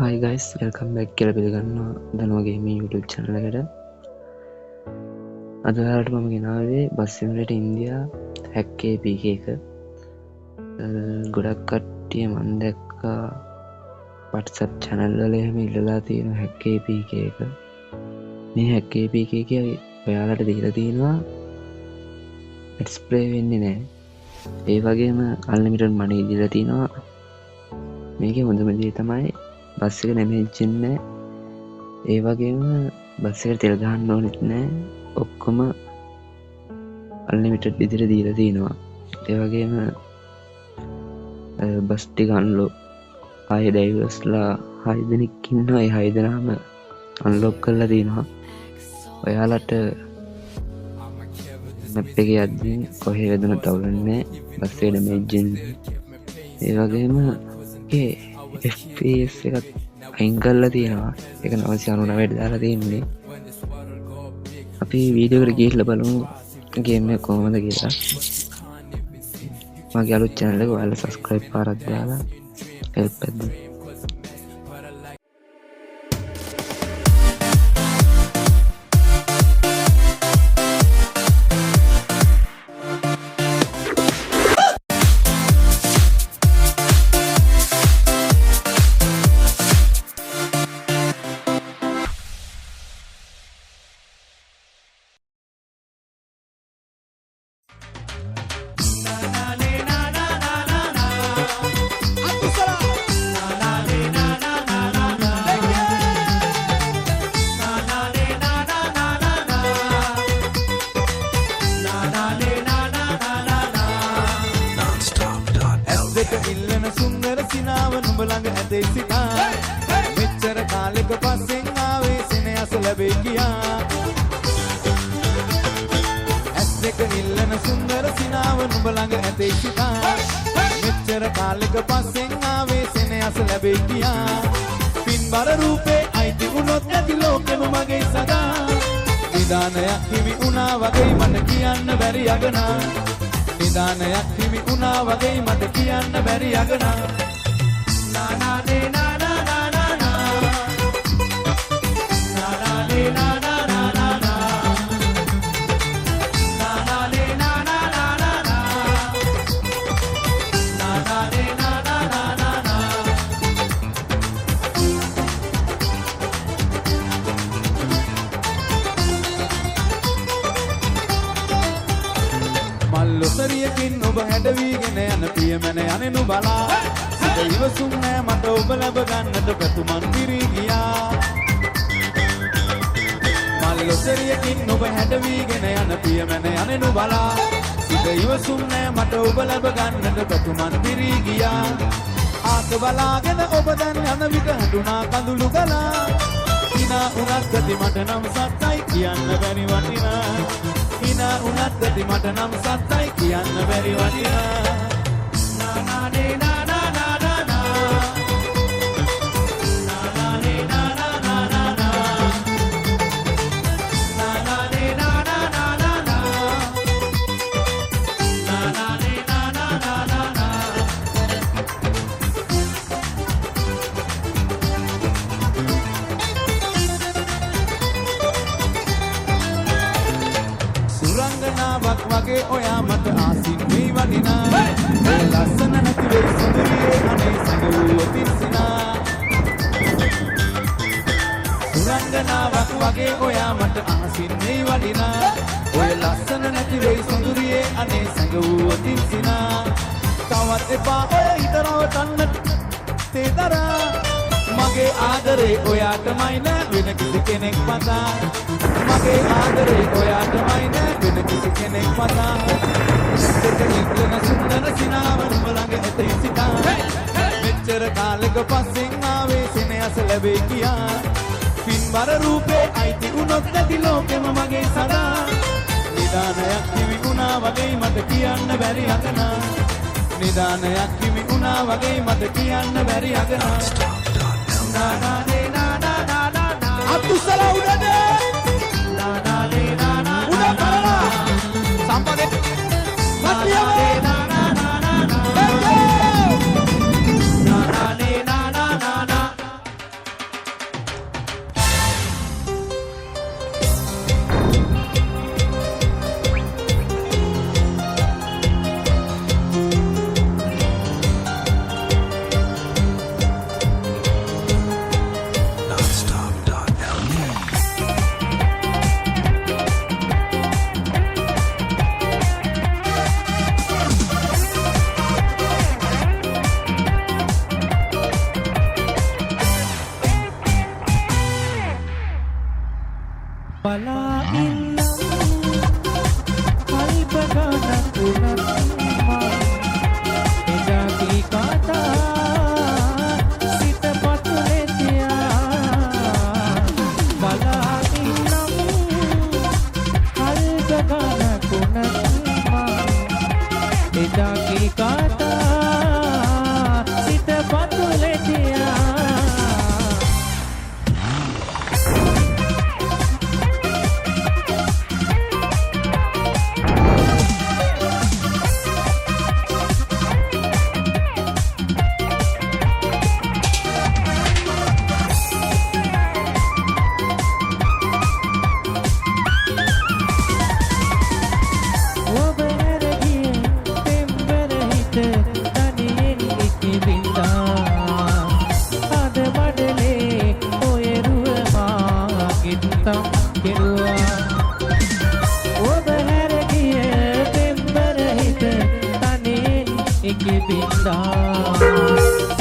Hi guys, welcome back කියලා පිළිගන්නවා දනුව gaming YouTube channel එකට. අද ඔයාලට මම ගෙනාවේ බස් සිමුලේටර් ඉන්දියා hack APK එක. ගොඩක් කට්ටිය මම දැක්කා WhatsApp channel වල එහෙම ඉල්ලලා තියෙන hack APK එක. මේ hack APK එක ඔයාලට දීලා තියෙනවා explore වෙන්නේ නැහැ. ඒ වගේම unlimited money දීලා තියෙනවා. මේකේ හොඳම දේ තමයි බස් එක නැමෙන්නේ ඒ වගේම බස් එකට තෙල් ගහන්න ඕනෙත් නෑ ඔක්කොම අන්ලිමිටඩ් විදිහට දීලා තිනවා ඒ වගේම බස් ටික අන්ලොක් ආය ඩ්‍රයිවර්ස්ලා 6 දෙනෙක් ඉන්නවා ඒ 6 දෙනාම අන්ලොක් කරලා තිනවා ඔයාලට මැප් එකේ යද්දී කොහේ වැදුනත් අවුලන්නේ බස් එක ඩැමේජ් ඒ වගේම FPS එකත් අයින් කරලා තියෙනවා ඒක 999ට දාලා තියෙන්නේ අපි වීඩියෝ එකට ගිහිල්ලා බලමු ගේම් එක කොහොමද කියලා මගේ අලුත් channel එක ඔයාලා subscribe පාරක් දාලා help එකක් දෙන්න ඉල්ලන සුන්දර සිනාව නුඹ ළඟ ඇතේ සිතා මෙච්චර කාලෙක පස්සෙන් ආවේ සෙනෙහස ලැබේ කියා ඇස් දෙක ඉල්ලන සුන්දර සිනාව නුඹ ළඟ ඇතේ සිතා මෙච්චර කාලෙක පස්සෙන් ආවේ සෙනෙහස ලැබේ කියා පින්බර රූපේ අයිති වුණොත් නැති ලෝකෙම මගේ සදා නිදානයක් හිමි වුණා වගේ මට කියන්න බැරි අගනා නිදානයක් හිමි වුණා වගේ මට කියන්න බැරි අගනා නා නා නේ නා නා නා නා නා නා නේ නා නා නා නා නා නා නේ නා නා නා නා නා නේ නා නා නා නා මල්ලොතරියකින් ඔබ හැඩවීගෙන යන පියමැන යන්නේ නුබලා සිත ඉවසුම් නෑ මට ඔබ ලැබ ගන්නට පැතුමන් පිරී ගියා මල්ලොතරියකින් ඔබ හැඩවීගෙන යන පියමැන යන්නේ නුබලා සිත ඉවසුම් නෑ මට ඔබ ලැබ ගන්නට පැතුමන් පිරී ගියා ආස බලාගෙන ඔබ දැන් යන විට හඳුනා කඳුළු ගලා හිනා උනත් ගති මට නම් සත්තයි කියන්න බැරි වටිනා හිනා උනත් ගති මට නම් සත්තයි කියන්න බැරි වටිනා නා නා නේ නා නා නා නා නා නා නේ නා නා නා නා නා නා නේ නා නා නා නා නා නේ නා නා නා නා සුරංගනාවක් වගේ ඔයා මට ආසින් වෙයි වටිනා ඔය ලස්සන නැති වෙයි සුන්දරියේ අනේ සැඟවුව පිරිසිනා සුරංගනාවක් වගේ ඔයා මට ආසින් වෙයි වටිනා ඔය ලස්සන නැති වෙයි සුන්දරියේ අනේ සැඟවුව පිරිසිනා තවත් එපා ඔය හිතරවටන්නට තේතරා මගේ ආදරේ ඔයාටමයි නෑ වෙන කිසි කෙනෙක් මතා මගේ ආදරේ ඔයාටමයි නෑ වෙන කිසි කෙනෙක් මතා දෙක ඉක්ලන සුන්දර සිනාව නුඹ ළඟ ඇතේ සිතා මෙච්චර කාලෙක පස්සෙන් ආවේ සෙනෙහස ලැබේ කියා පින්බර රූපේ අයිති වුණොත් නැති ලෝකෙම මගේ සදා නිදානයක් හිමි වුණා වගේ මට කියන්න බැරි අගනා නිදානයක් හිමි වුණා වගේ මට කියන්න බැරි අගනා නා නා නේ නා නා නා නා නා අතුසල උඩනේ නා නා නේ නා නා උඩ කරලා සම්පදේ මත්තියම නා නා නා නා නා නා නේ නා නා නා නා බලා ඉන්නම් කල්ප ගණන් උනත් මා එදා කී කතා සිත පතුලේ තියා බලා ඉන්නම් කල්ප ගණන් උනත් මා එදා කී කතා සිත පතුලේ තියා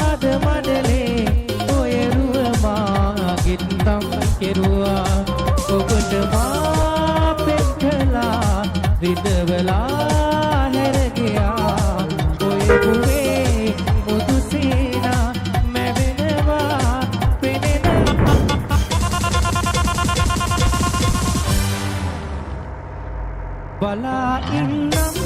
අද මඩලේ ඔය රුවමා ගිත්තම් කෙරුවා ඔබට මා පෙම් කළා රිදවලා හැරගියා ඔය ගුවේ මුදු සීනා මැවෙනවා පෙනෙනවා බලා ඉන්නම්